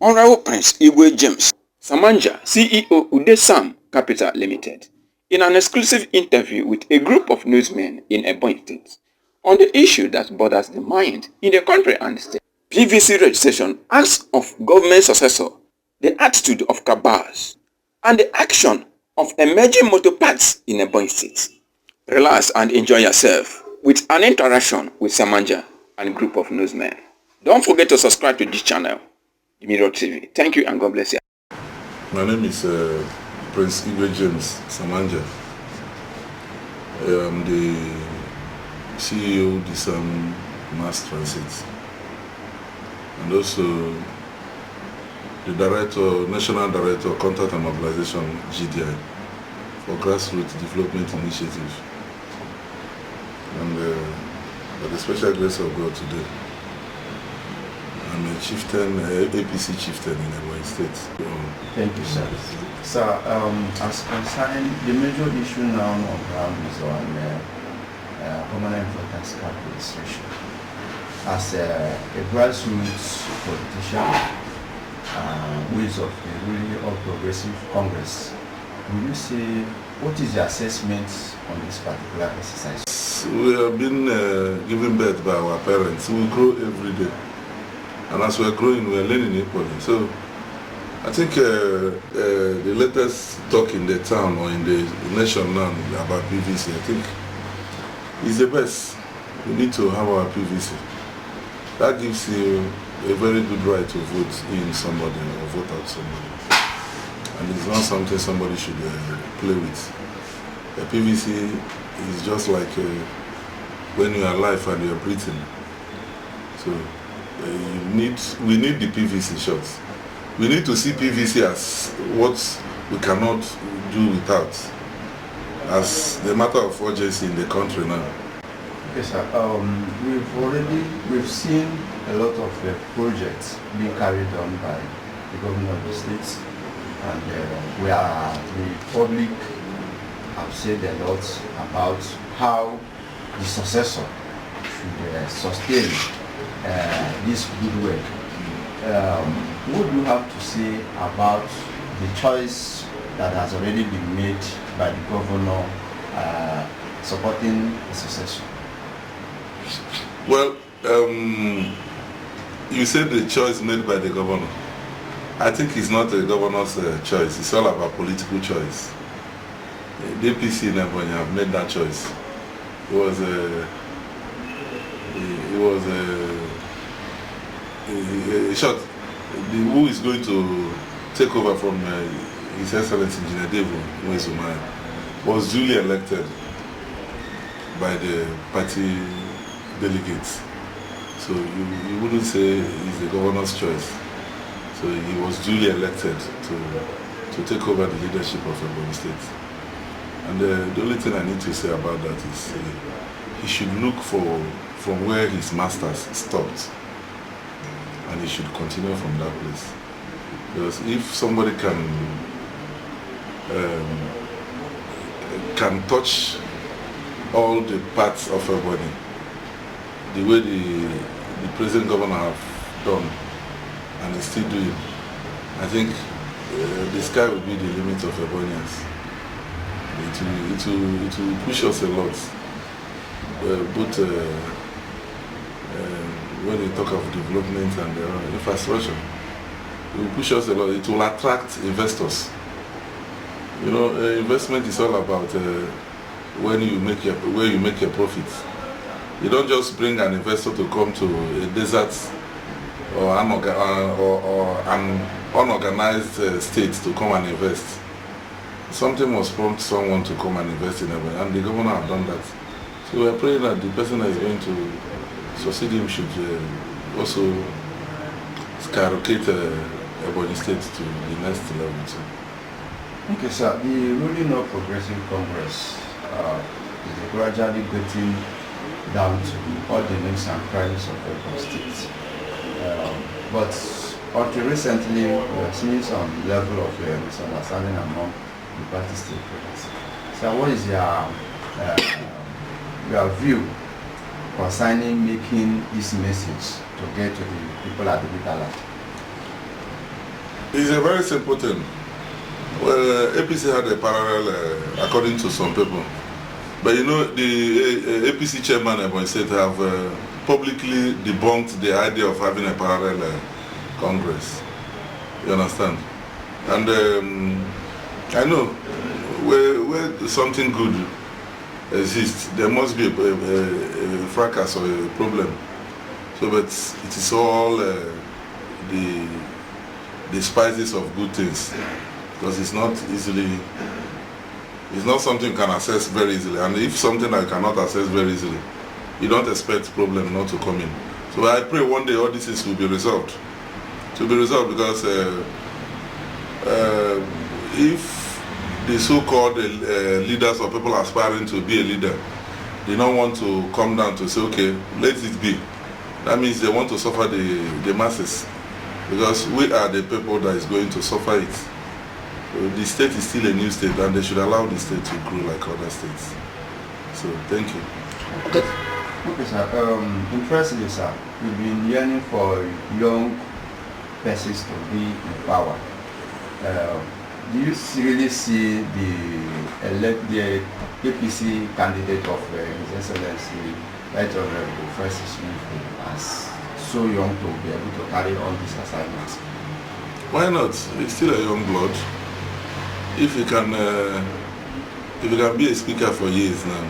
Honorable Prince Igwe James, Samanja, CEO UDISAM Capital Limited, in an exclusive interview with a group of newsmen in Ebonyi State on the issue that bothers the mind in the country and state. PVC registration asks of government successor the attitude of Cabals and the action of emerging motor parks in Ebonyi State. Relax and enjoy yourself with an interaction with Samanja and group of newsmen. Don't forget to subscribe to this channel, Mirror TV. Thank you and God bless you. My name is Prince Igwe James Samanja. I am the CEO of UDISAM Mass Transit and also the National Director of Contact and Mobilization GDI for Grassroots Development Initiative. And by the special grace of God today, I'm a chieftain, APC chieftain in Ebonyi State. Thank you, sir. Sir, as concerned, the major issue now on ground is on permanent voters card registration. As a grassroots politician, who is of the ruling All Progressive Congress, will you say, what is your assessment on this particular exercise? We have been given birth by our parents. We grow every day. And as we're growing, we're learning equally. So I think the latest talk in the town or in the nation now about PVC, I think is the best. We need to have our PVC. That gives you a very good right to vote in somebody or vote out somebody. And it's not something somebody should play with. The PVC is just like when you are alive and you are breathing. So we need the PVC shots. We need to see PVC as what we cannot do without, as the matter of urgency in the country now. Okay, sir. We've seen a lot of projects being carried on by the government of the states, and the public have said a lot about how the successor should sustain this good work. What do you have to say about the choice that has already been made by the governor supporting the succession? Well, you said the choice made by the governor. I think it's not the governor's choice. It's all about political choice. The APC in Ebonyi have made that choice. It was a shot. Who is going to take over from His Excellency Engineer David was duly elected by the party delegates. So you wouldn't say it's the governor's choice. So he was duly elected to take over the leadership of Ebonyi State. And the only thing I need to say about that is he should look from where his masters stopped, and he should continue from that place. Because if somebody can touch all the parts of Ebonyi the way the present governor have done and is still doing, I think the sky will be the limit of Ebonians. It will push us a lot, both when we talk of development and infrastructure. It will push us a lot. It will attract investors. You know, investment is all about where you make your profits. You don't just bring an investor to come to a desert or an unorganized state to come and invest. Something must prompt someone to come and invest in Ebonyi, and the governor have done that. So we are praying that the person that is going to succeed him should also skyrocket Ebonyi State to the next level too. Okay, sir. The ruling All Progressive Congress is gradually getting down to all the nooks and crannies of Ebonyi State. But until recently, we have seen some level of misunderstanding among the party stakeholders. So what is your view concerning making this message to get to the people at the bigger level? It's a very simple thing. Well, APC had a parallel, according to some people. But you know, the APC chairman of State have publicly debunked the idea of having a parallel Congress. You understand? And I know where something good exists, there must be a fracas or a problem. So, but it is all the spices of good things, because it's not something you can access very easily. And if something I cannot access very easily, you don't expect problem not to come in. So I pray one day all this will be resolved. To be resolved, because if the so-called leaders or people aspiring to be a leader, they don't want to come down to say, okay, let it be. That means they want to suffer the masses, because we are the people that is going to suffer it. So the state is still a new state, and they should allow the state to grow like other states. So thank you. Okay, sir. Interestingly, sir, we've been yearning for young persons to be in power. Do you really see the APC candidate of His Excellency, Right Honorable Francis as so young to be able to carry on these assignments? Why not? He's still a young blood. If he can be a speaker for years now,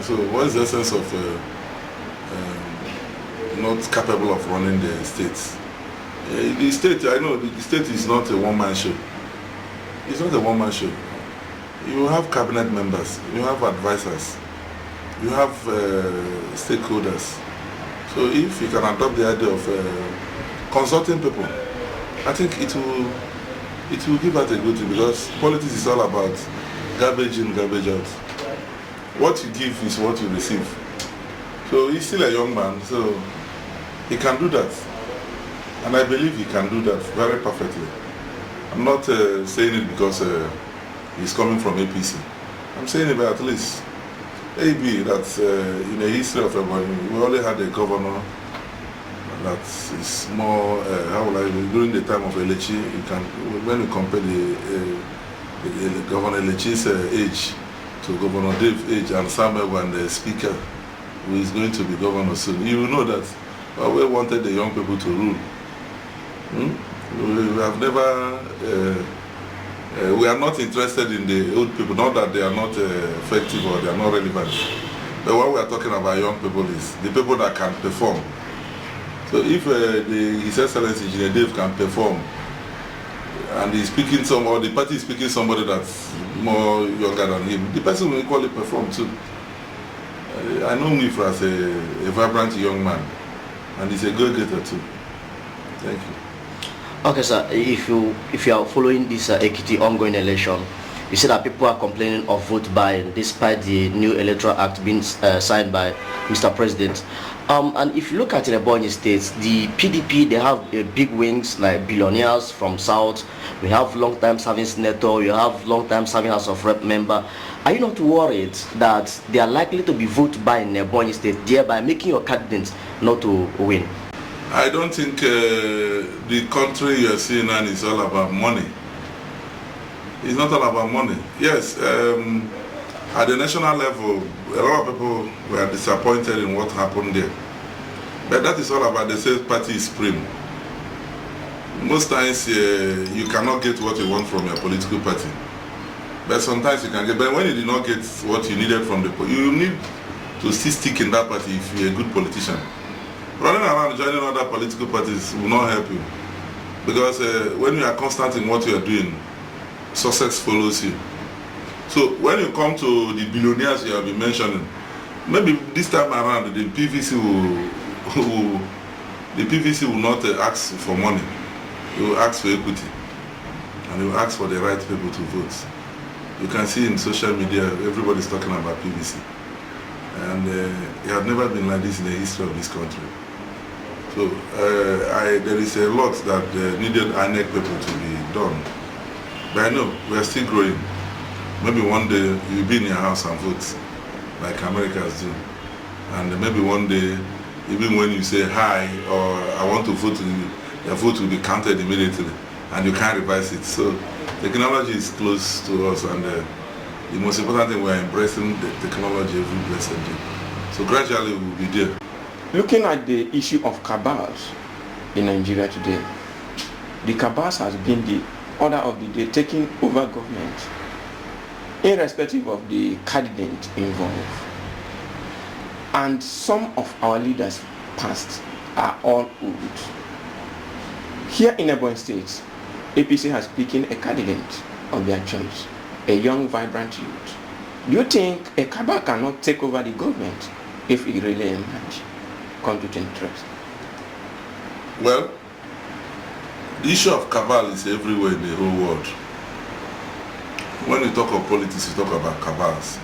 so what's the essence of not capable of running the states? The state, I know, the state is not a one-man show. It's not a one-man show. You have cabinet members, you have advisors, you have stakeholders. So if you can adopt the idea of consulting people, I think it will give out a good thing, because politics is all about garbage in, garbage out. What you give is what you receive. So he's still a young man, so he can do that. And I believe he can do that very perfectly. I'm not saying it because he's coming from APC. I'm saying it at least maybe that in the history of everybody, we only had a governor that is more, during the time of Elechi, when we compare the Governor Elechi's age to Governor Dave's age, and Samuel and the speaker who is going to be governor soon, you will know that we wanted the young people to rule. We have never, we are not interested in the old people, not that they are not effective or they are not relevant. But what we are talking about young people is the people that can perform. So if His Excellency Engineer Dave can perform, and he's speaking or the party is speaking somebody that's more younger than him, the person will equally perform too. I know him as a vibrant young man, and he's a go-getter too. Thank you. Okay, sir. If you are following this Ekiti ongoing election, you see that people are complaining of vote buying despite the new electoral act being signed by Mr. President. And if you look at the Ebonyi states, the PDP, they have big wings like billionaires from South. We have long-time serving senator. We have long-time serving House of Rep member. Are you not worried that they are likely to be vote buying in Ebonyi state, thereby making your candidates not to win? I don't think the country you are seeing now is all about money. It's not all about money. Yes, at the national level, a lot of people were disappointed in what happened there. But that is all about the same party is supreme. Most times you cannot get what you want from your political party. But sometimes you can get, but when you did not get what you needed from the party, you need to still stick in that party if you're a good politician. Running around joining other political parties will not help you, because when you are constant in what you are doing, success follows you. So when you come to the billionaires you have been mentioning, maybe this time around the PVC will not ask for money. It will ask for equity, and it will ask for the right people to vote. You can see in social media everybody is talking about PVC, and it had never been like this in the history of this country. So there is a lot that needed INEC people to be done. But I know we are still growing. Maybe one day you'll be in your house and vote, like Americans do. And maybe one day, even when you say hi or I want to vote, your vote will be counted immediately. and you can't revise it. So technology is close to us, and the most important thing, we are embracing the technology every blessed day. So gradually we will be there. Looking at the issue of cabals in Nigeria today, the cabals has been the order of the day taking over government, irrespective of the candidate involved. And some of our leaders past are all old. Here in Ebonyi State, APC has picked a candidate of their choice, a young, vibrant youth. Do you think a cabal cannot take over the government if it really emerges? Come to 2012. Well, the issue of cabal is everywhere in the whole world. When you talk of politics, you talk about cabals.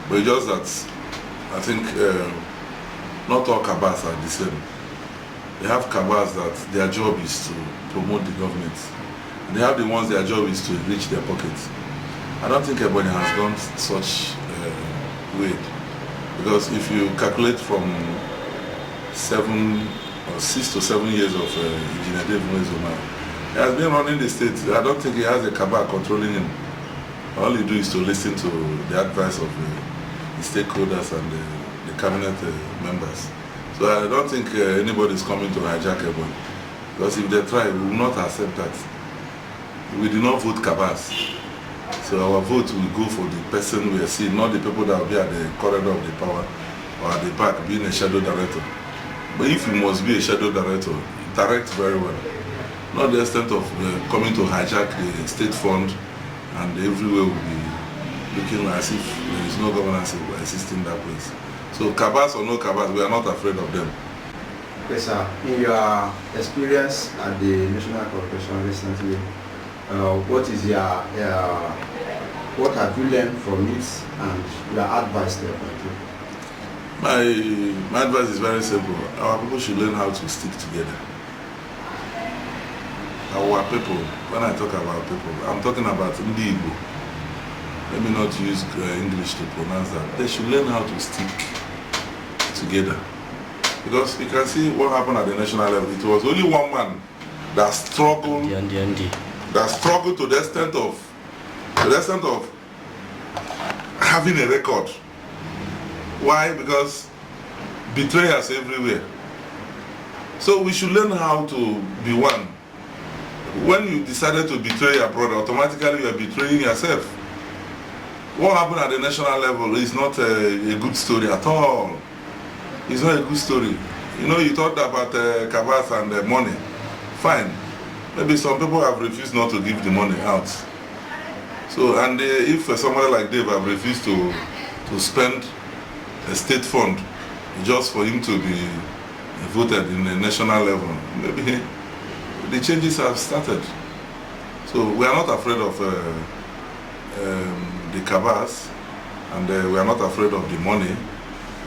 But it's just that I think not all cabals are the same. They have cabals that their job is to promote the government. And they have the ones their job is to enrich their pockets. I don't think everybody has gone such way. Because if you calculate from 6 to 7 years of Engineer David Zuma, he has been running the state. I don't think he has a cabal controlling him. All he do is to listen to the advice of the stakeholders and the cabinet members. So I don't think anybody is coming to hijack everyone. Because if they try, we will not accept that. We do not vote cabals. So our vote will go for the person we are seeing, not the people that will be at the corridor of the power or at the back being a shadow director. But if you must be a shadow director, direct very well. Not the extent of coming to hijack the state fund and everywhere will be looking as if there is no governance existing in that place. So cabals or no cabals, we are not afraid of them. Okay, sir. In your experience at the National Corporation recently, what have you learned from it and your advice there? My advice is very simple. Our people should learn how to stick together. Our people, when I talk about people, I'm talking about Igwe. Let me not use English to pronounce that. They should learn how to stick together. Because you can see what happened at the national level. It was only one man that struggled. That struggled to the extent of having a record. Why? Because betrayers everywhere. So we should learn how to be one. When you decided to betray your brother, automatically you are betraying yourself. What happened at the national level is not a good story at all. It's not a good story. You know, you talked about Cabals and money. Fine. Maybe some people have refused not to give the money out. So, and if somebody like Dave have refused to spend a state fund just for him to be voted in the national level, maybe the changes have started. So we are not afraid of the cabals, and we are not afraid of the money,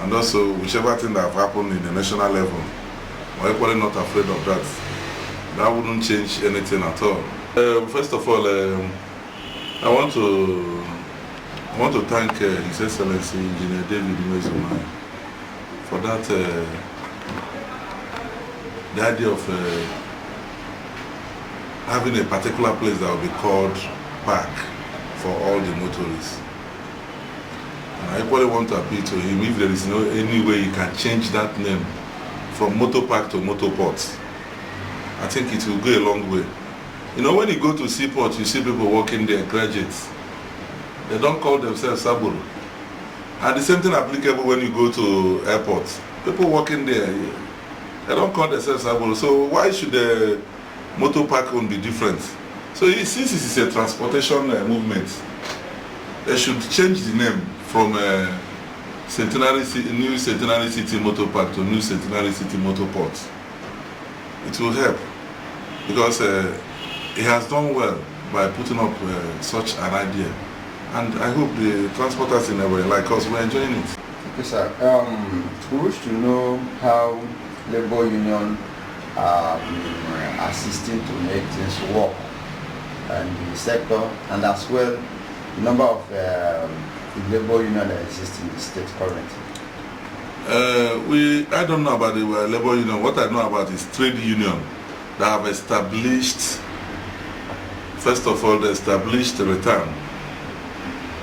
and also whichever thing that have happened in the national level, we're equally not afraid of that. That wouldn't change anything at all. First of all, I want to thank His Excellency Engineer David Zuma for that the idea of having a particular place that will be called park for all the motorists. And I equally want to appeal to him if there is any way he can change that name from motor park to motor port. I think it will go a long way. You know, when you go to seaport, you see people working there, graduates. They don't call themselves Saburu. And the same thing applicable when you go to airports. People working there, they don't call themselves Saburu. So why should the motor park one be different? So since this is a transportation movement, they should change the name from New Centenary City Motor Park to New Centenary City Motor Port. It will help, because he has done well by putting up such an idea, and I hope the transporters in a way like us were enjoying it. Okay, sir. We wish to know how labor union are assisting to make things work in the sector, and as well the number of labor union that exist in the state currently. I don't know about the labor union. What I know about is trade union that have established first of all, they established the return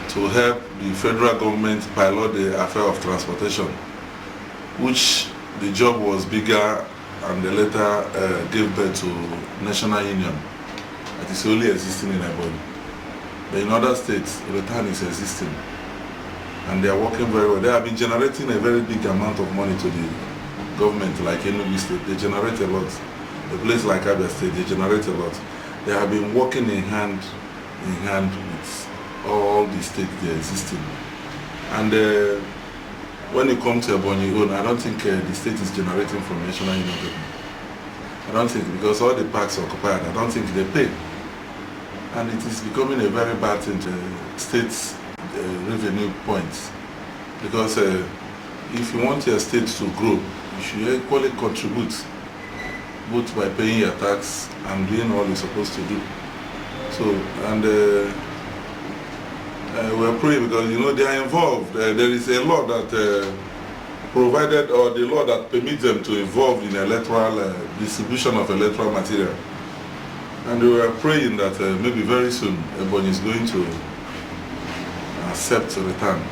to help the federal government pilot the affair of transportation, which the job was bigger, and they later gave birth to national union that is only existing in Ebonyi. But in other states, return is existing, and they are working very well. They have been generating a very big amount of money to the government, like Enugu State. They generate a lot. A place like Abia State, they generate a lot. They have been working in hand with all the states they are existing. And when you come to Ebonyi, I don't think the state is generating from national union government. I don't think, because all the parks are occupied, I don't think they pay. And it is becoming a very bad thing to state's revenue points. Because if you want your state to grow, you should equally contribute, both by paying your tax and doing all you're supposed to do. So, and we're praying because, you know, they are involved. There is a law that provided, or the law that permits them to involve in electoral distribution of electoral material. And we are praying that maybe very soon Ebonyi is going to accept a return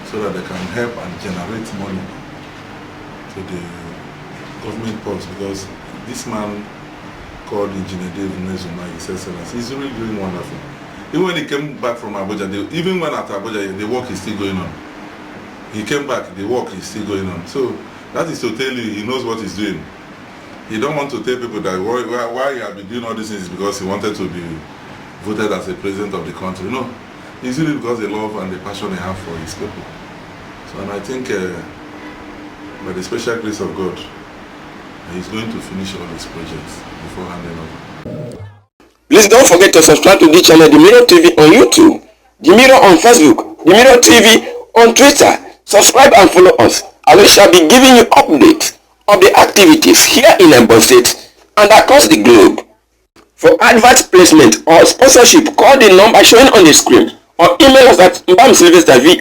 so that they can help and generate money to the government purse, because this man called Engineer Dave Nezuma, His Excellency, he's really doing wonderful. Even when he came back from Abuja, even when at Abuja, the work is still going on. He came back, the work is still going on. So that is to tell you, he knows what he's doing. He don't want to tell people that why he has been doing all these things is because he wanted to be voted as a president of the country. No, it's really because the love and the passion he has for his people. So, and I think by the special grace of God, he's going to finish all his projects before handing over. Please don't forget to subscribe to the channel The Mirror TV on YouTube, The Mirror on Facebook, The Mirror TV on Twitter. Subscribe and follow us, and we shall be giving you updates of the activities here in Ebonyi State and across the globe. For advert placement or sponsorship, call the number showing on the screen or email us at mbamsilvester.v